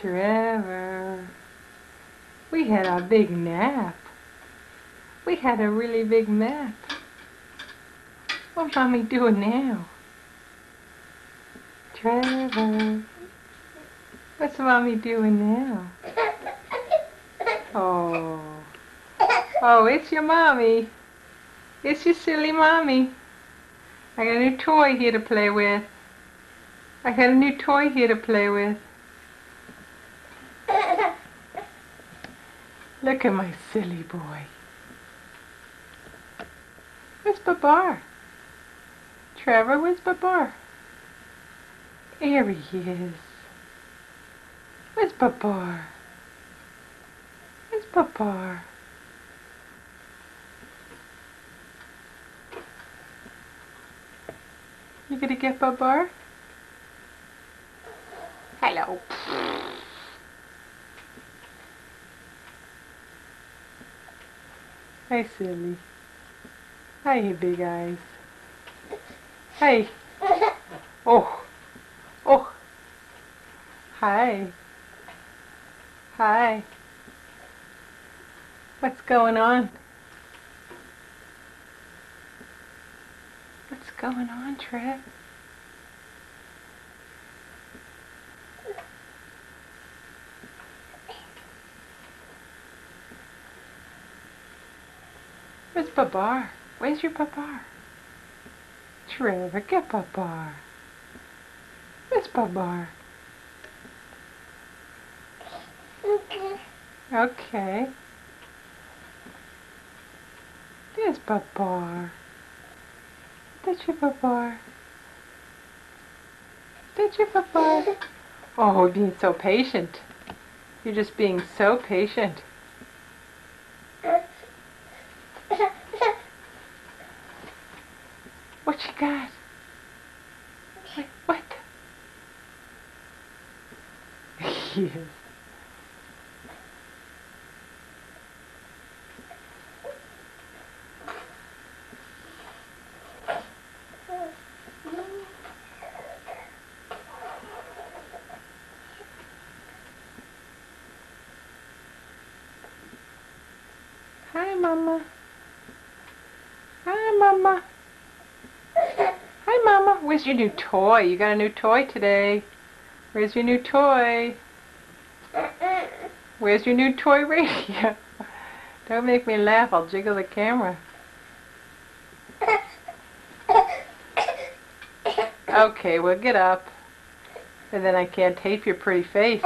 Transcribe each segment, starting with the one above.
Trevor, we had a big nap. We had a really big nap. What's Mommy doing now? Trevor, what's Mommy doing now? Oh, oh, it's your Mommy. It's your silly Mommy. I got a new toy here to play with. I got a new toy here to play with. Look at my silly boy. Where's Babar? Trevor, where's Babar? Here he is. Where's Babar? Where's Babar? You gonna get Babar? Hello. Hi, silly. Hi, you big eyes. Hi. Oh. Oh. Hi. Hi. What's going on? What's going on, Trev? Where's Babar? Where's your Babar? Trevor, get Babar. Where's Babar? Okay. There's Babar. That's your Babar. That's your Babar. Oh, you're being so patient. You're just being so patient. What you got? Wait, what? Yes. Hi, Mama. Hi, Mama. Hi, Mama. Where's your new toy? You got a new toy today. Where's your new toy? Where's your new toy radio? Don't make me laugh. I'll jiggle the camera. Okay, well, get up. And then I can't tape your pretty face.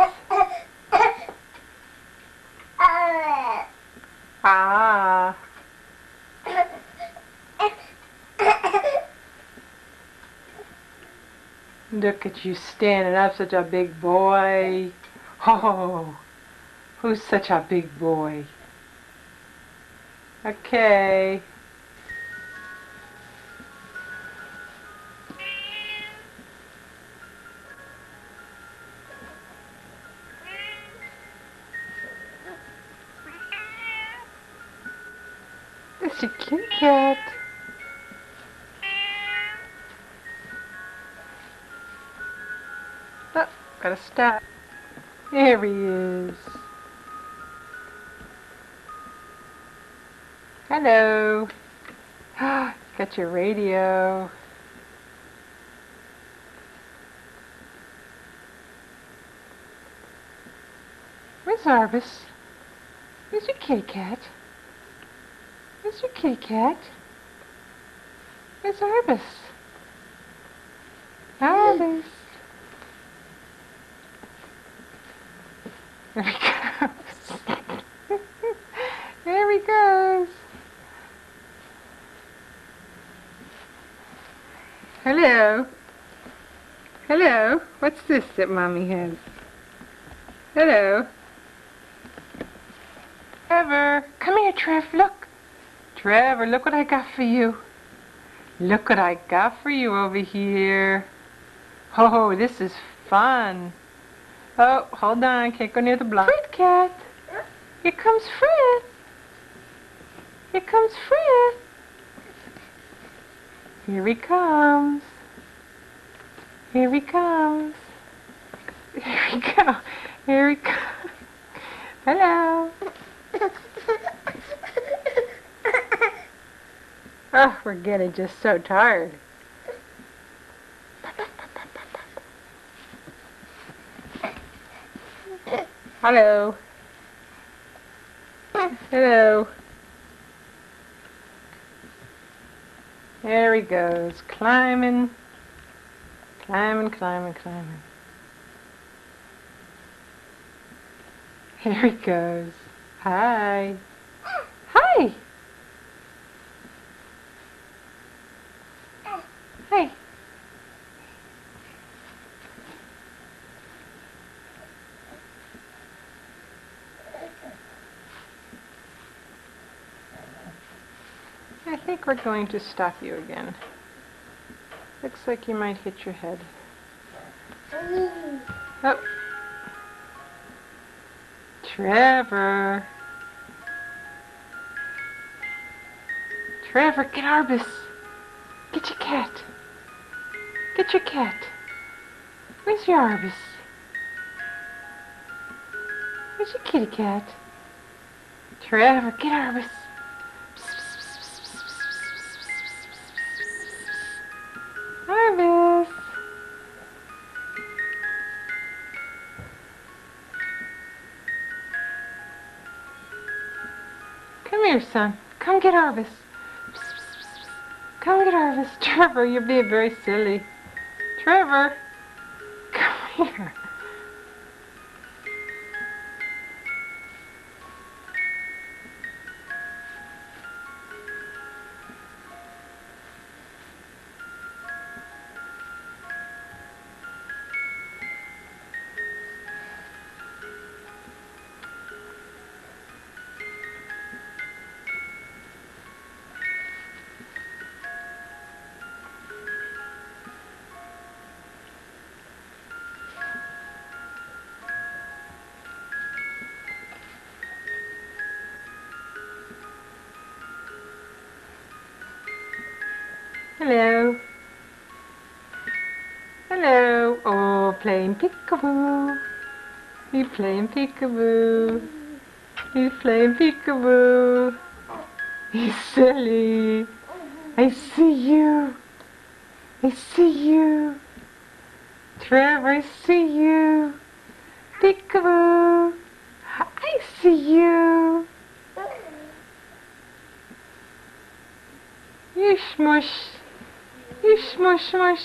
Ah. Look at you standing up, such a big boy. Oh, who's such a big boy? Okay. It's a kitty cat. Oh, gotta stop. There he is. Hello. Got your radio. Where's Arbus? Where's your kitty cat? Where's your kitty cat? Where's Arbus? Arbus. There he goes. There he goes. Hello. Hello. What's this that Mommy has? Hello. Trevor. Come here, Trev. Look. Trevor, look what I got for you. Look what I got for you over here. Oh, this is fun. Oh, hold on. Can't go near the block. Frit cat. Here comes Frit. Here comes Frit. Here he comes. Here he comes. Here we go. Here he comes. Hello. Oh, we're getting just so tired. Hello. Hello. There he goes, climbing, climbing, climbing, climbing. Here he goes. Hi. Hi. Hey. I think we're going to stop you again. Looks like you might hit your head. Oh. Trevor. Trevor, get Arbus. Get your cat. Get your cat. Where's your Arbus? Where's your kitty cat? Trevor, get Arbus. Arbus. Come here, son. Come get Arbus. Come get Arbus. Trevor, you're being very silly. Trevor, come here. Hello. Hello. Oh, playing peekaboo. He's playing peekaboo. He's playing peekaboo. He's silly. I see you. I see you. Trevor, I see you. Peekaboo. I see you. You smush. You smush smush.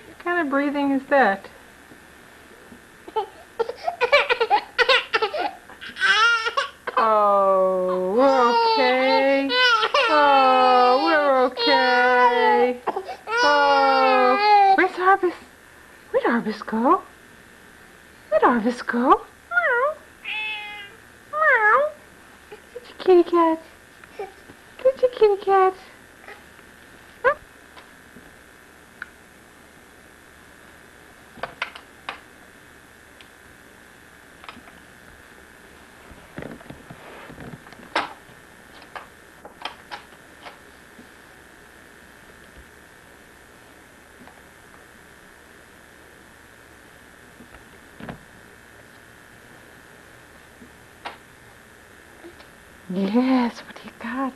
What kind of breathing is that? Oh, we're okay. Oh, we're okay. Oh, where's Arbus? Where'd Arbus go? Where'd Arbus go? Meow. Meow. Get your kitty cat. Get your kitty cat. Yes, what do you got?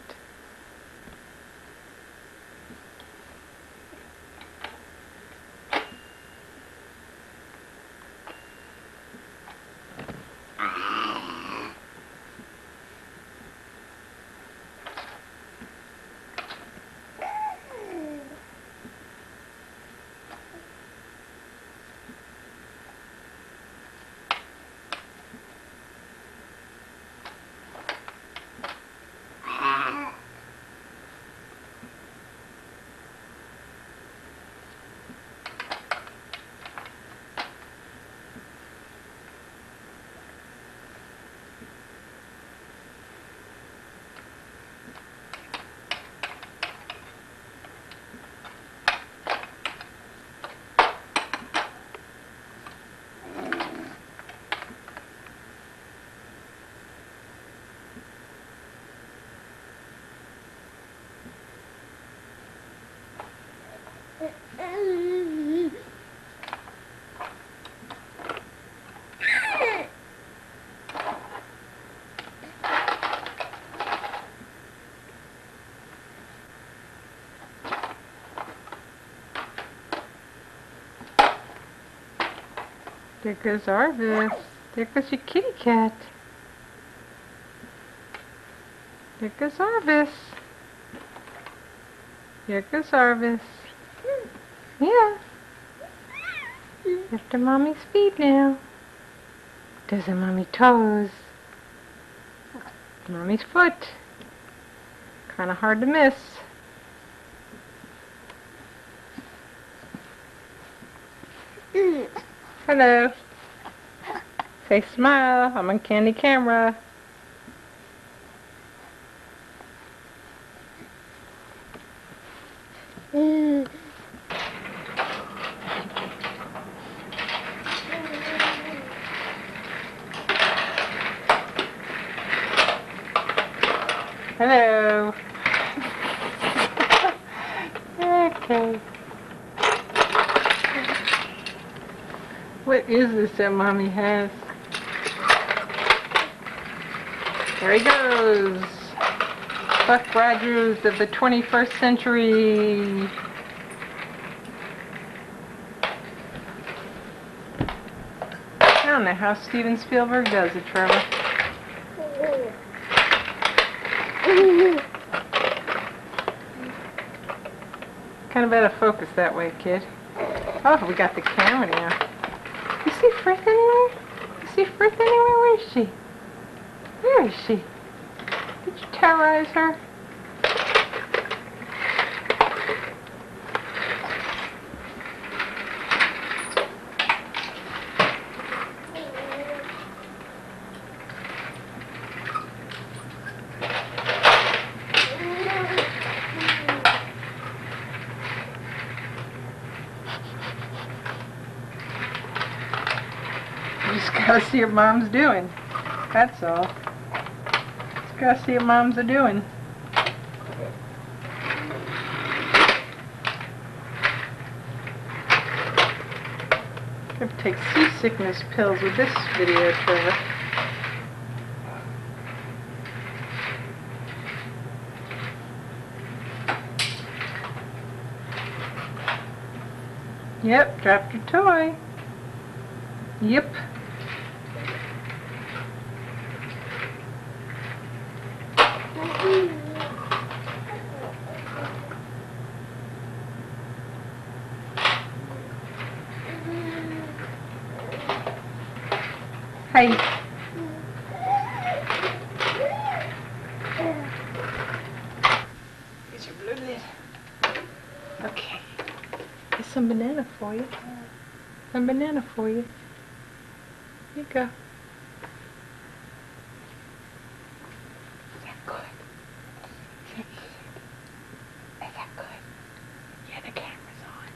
There goes Arvis. There goes your kitty cat. There goes Arvis. Here goes Arvis. Yeah. After mommy's feet now. Those are mommy toes. Mommy's foot. Kind of hard to miss. Hello. Say smile. I'm on Candy camera. Hello. Okay. What is this that mommy has? There he goes. Buck Rogers of the 21st century. I don't know how Steven Spielberg does it, Trevor. Kind of out of focus that way, kid. Oh, we got the camera now. You see Frith anywhere? You see Frith anywhere? Where is she? Where is she? Did you terrorize her? You just gotta see what mom's doing. That's all. Just gotta see what moms are doing. I'm gonna take seasickness pills with this video, Trevor. Yep, dropped your toy. Yep. Hey. Here's your blue lid. Okay. Here's some banana for you. Some banana for you. Here you go. Is that good? Is that good? Is that good? Yeah, the camera's on.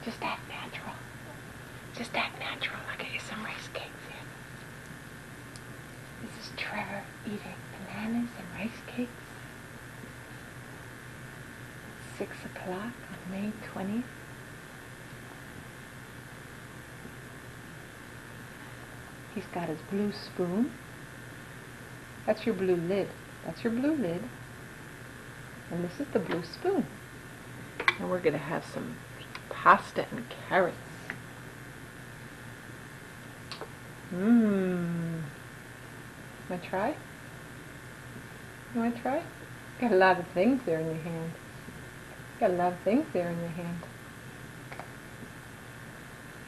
Just act natural. Just act natural. I'll get you some rice cakes here. This is Trevor eating bananas and rice cakes. 6 o'clock on May 20th. He's got his blue spoon. That's your blue lid. That's your blue lid. And this is the blue spoon. And we're going to have some pasta and carrots. Mmm. Want to try? You want to try? Got a lot of things there in your hand. Got a lot of things there in your hand.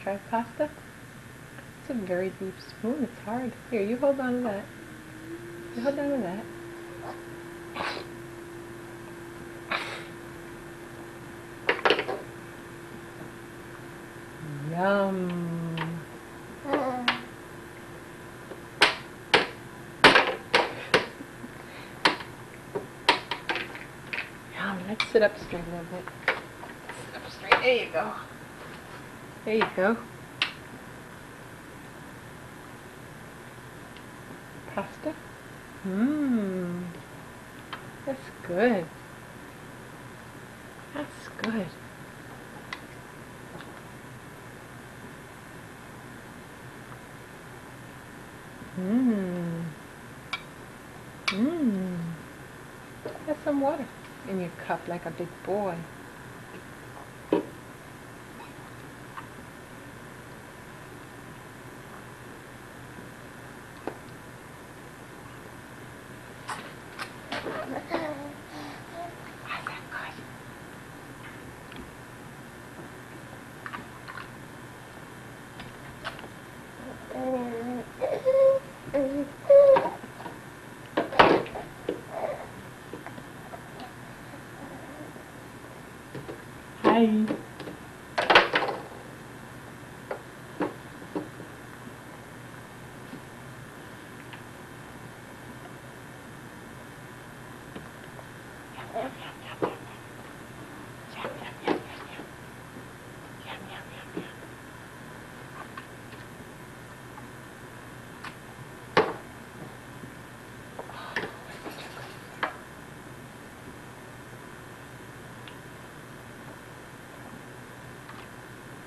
Try pasta? It's a very deep spoon. It's hard. Here, you hold on to that. You hold on to that. Yum. Yum. Let's sit up straight a little bit. Sit up straight. There you go. There you go. Pasta? Mmm. That's good. That's good. Mmm. Mmm. Have some water in your cup like a big boy. Bye.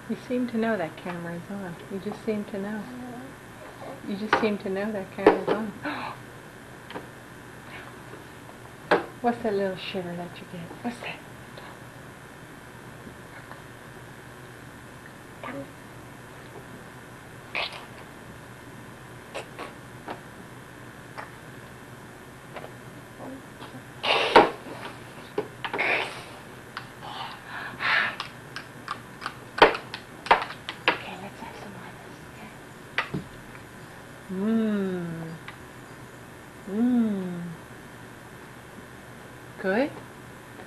You seem to know that camera is on. You just seem to know. You just seem to know that camera's on. What's that little shiver that you get? What's that? Mmm. Mmm. Good?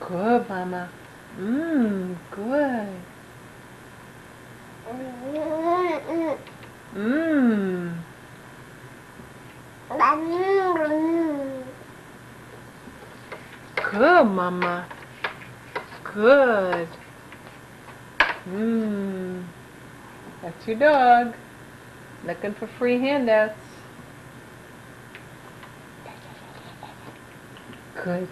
Good, Mama. Mmm, good. Mmm. Good, Mama. Good. Mmm. That's your dog. Looking for free handouts. Good.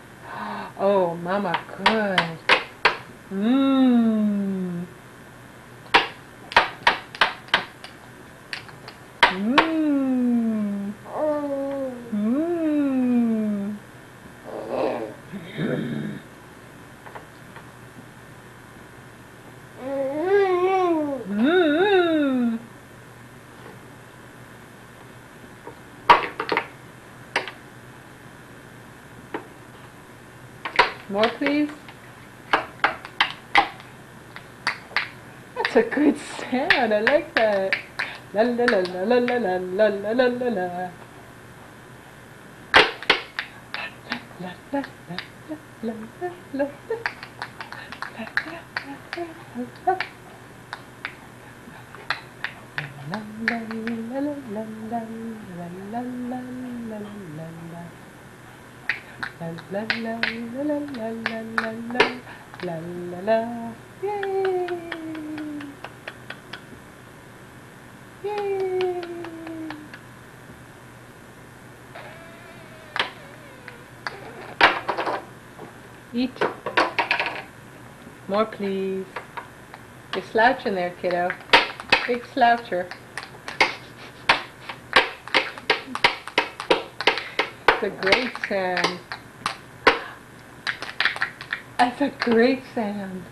Oh, Mama, good. Mmm. Mmm. Mmm. Mmm. More, please. That's a good sound. I like that. La la la la la la la la la la la la. La la la la la la la. La la la la la la la la la la la la. La la la la la la la la la la la. Yay! Yay! Eat. More, please. You're slouching there, kiddo. Big sloucher. It's a great sound. That's a great sound.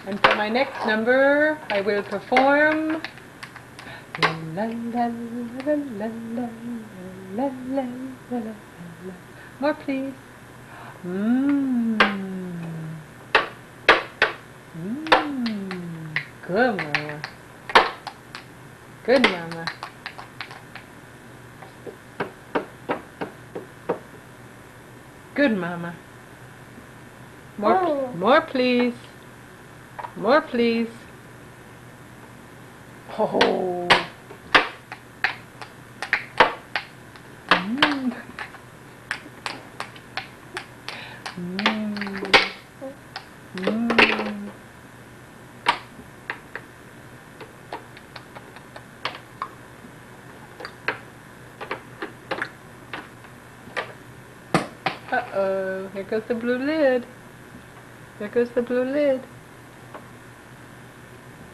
And for my next number, I will perform. La la la la la la la la la la. More, please. Mmm. Mmm. Good, Mama. Good, Mama. Good, Mama. More, please. More, please. Oh. Mm. Mm. Mm. Uh-oh, here goes the blue lid. There goes the blue lid.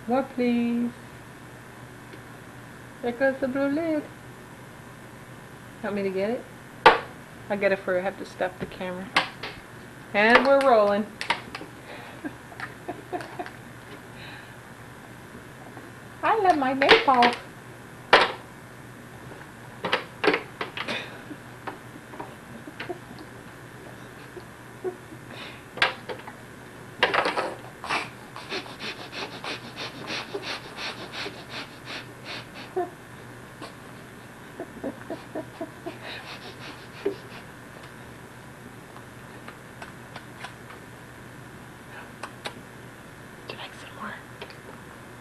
More, please. There goes the blue lid. Want me to get it? I'll get it for you. I have to stop the camera. And we're rolling. I love my maple.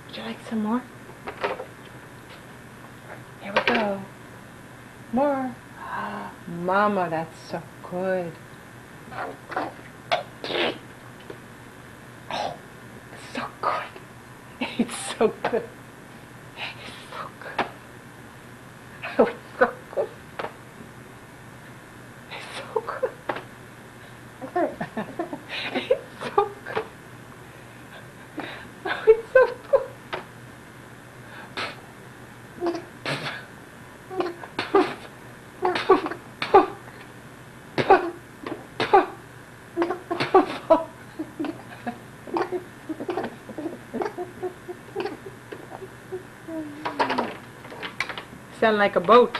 Would you like some more? Here we go. More. Mama, that's so good. Oh, it's so good. It's so good. It's so good. Oh, it's so good. It's so good. It's so good. Oh, it's so good. Sound like a boat.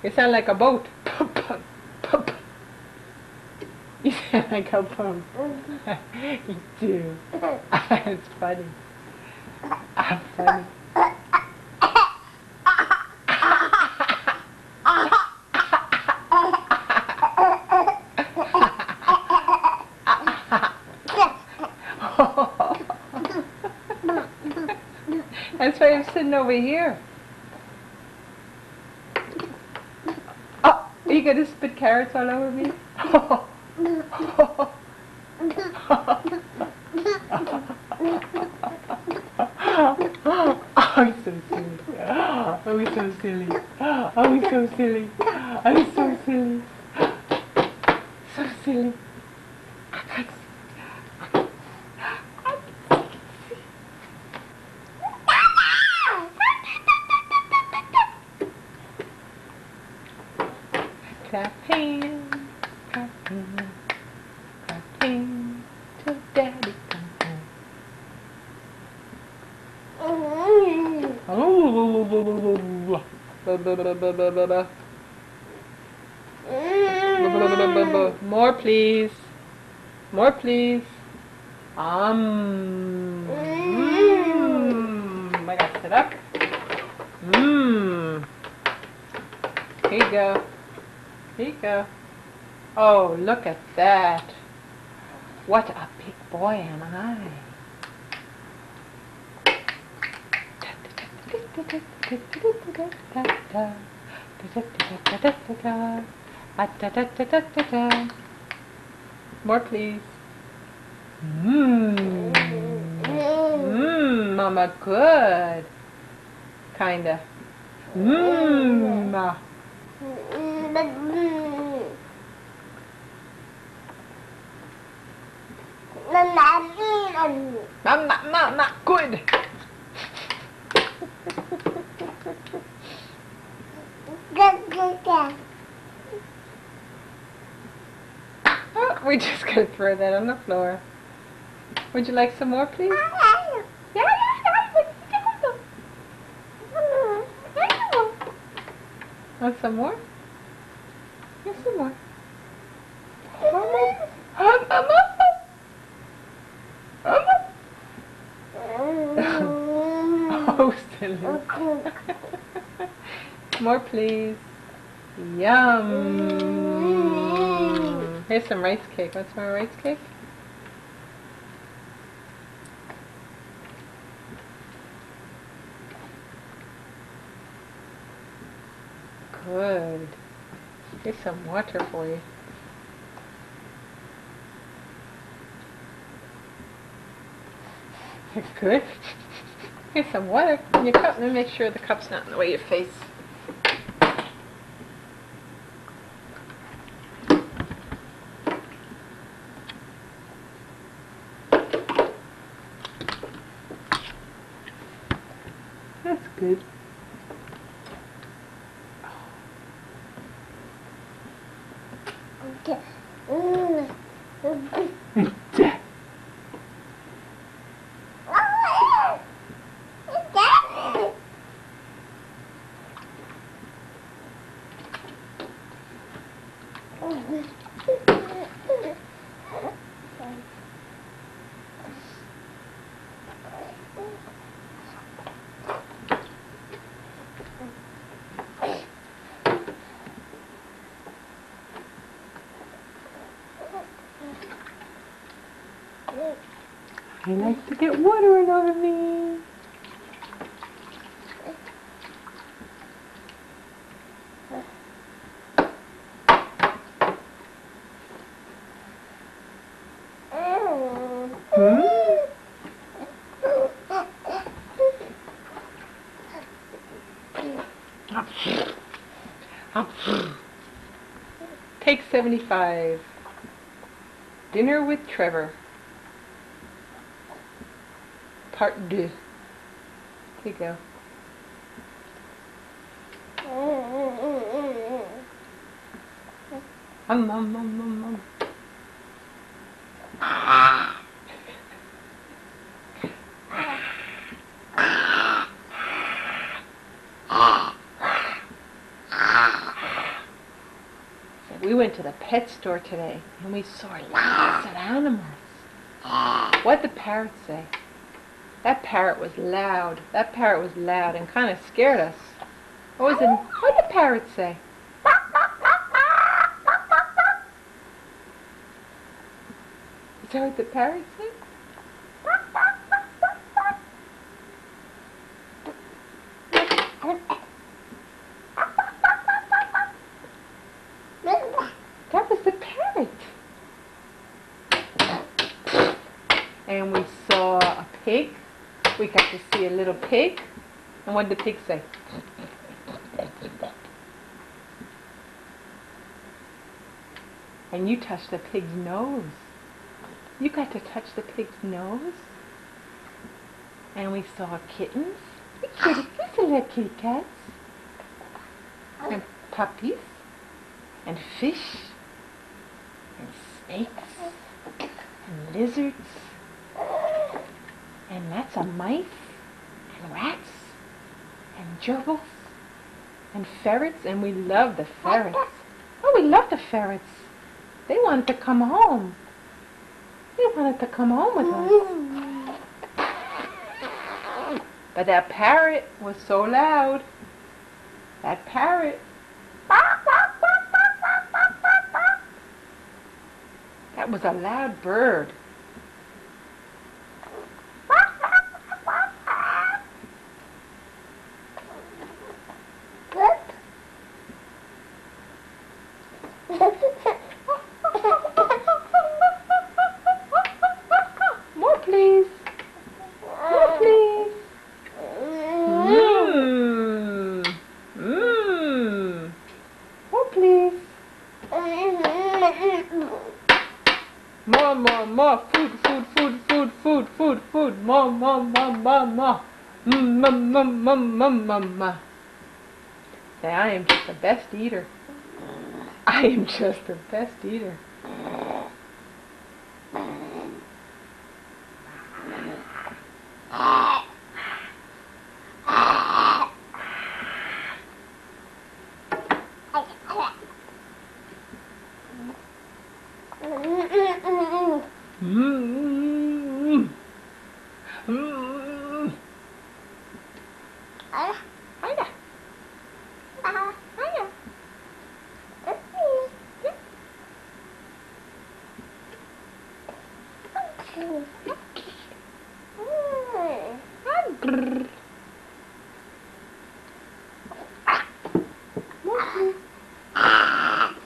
You sound like a boat. You sound like a boat. You do. It's funny. I'm funny. That's why I'm sitting over here. Oh, are you gonna spit carrots all over me? Oh, he's so silly. Oh, he's so silly. Oh, he's so silly. Oh, he's so silly. So silly. I can't see. Clap hands, clap hands till Daddy comes home. More, please. More, please. I gotta sit up. Here you go. Here you go. Oh, look at that. What a big boy am I. More, please. Mama, good. Kinda. Mama, good. Oh, we just gotta throw that on the floor. Would you like some more, please? Want some more? Here's some more. Mama. Oh, silly. More, please. Yum. Here's some rice cake. Want some more rice cake? Good. Here's some water for you. Good. Here's some water in your cup. Let me make sure the cup's not in the way of your face. That's good. He likes to get water all over me. Take 75. Dinner with Trevor. Part 2. Here you go. We went to the pet store today and we saw lots of animals. What'd the parrot say? That parrot was loud. That parrot was loud and kind of scared us. What'd the parrot say? Is that what the parrot said? That was the parrot. And we saw a pig. We got to see a little pig. And what did the pig say? And you touched the pig's nose. You got to touch the pig's nose. And we saw kittens. These are little kitty cats. And puppies. And fish. And snakes. And lizards. And lots of mice. And rats. And gerbils. And ferrets. And we love the ferrets. Oh, we love the ferrets. They wanted to come home. They wanted to come home with us. But that parrot was so loud. That parrot. That was a loud bird. More please. More please. More please. More. Food. More. Say, I am just the best eater. I am just the best eater.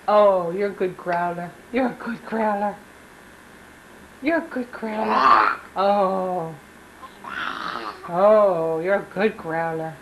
Oh, you're a good growler. You're a good growler. You're a good growler. Oh. Oh, you're a good growler.